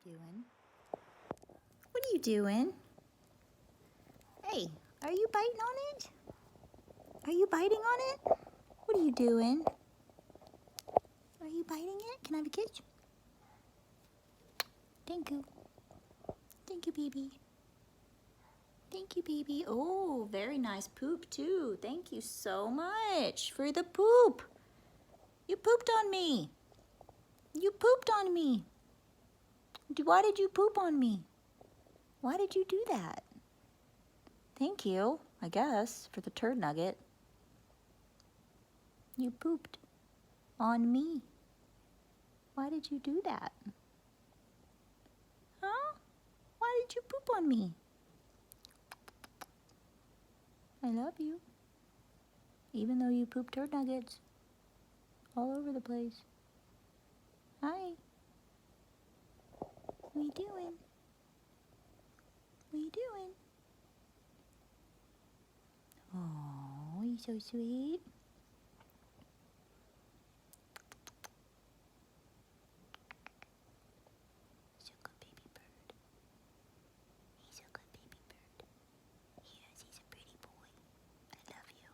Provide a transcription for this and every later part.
doing? What are you doing? Hey, are you biting on it? Are you biting on it? What are you doing? Are you biting it? Can I have a kiss? Thank you. Thank you, baby. Thank you, baby. Oh, very nice poop, too. Thank you so much for the poop. You pooped on me. You pooped on me. Why did you poop on me? Why did you do that? Thank you, I guess, for the turd nugget. You pooped on me. Why did you do that? Huh? Why did you poop on me? I love you. Even though you poop turd nuggets all over the place. Hi. What you doing? What you doing? Oh, you're so sweet. So good, baby bird. He's a good baby bird. Yes, he's a pretty boy. I love you.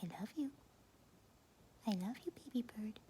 I love you. I love you, baby bird.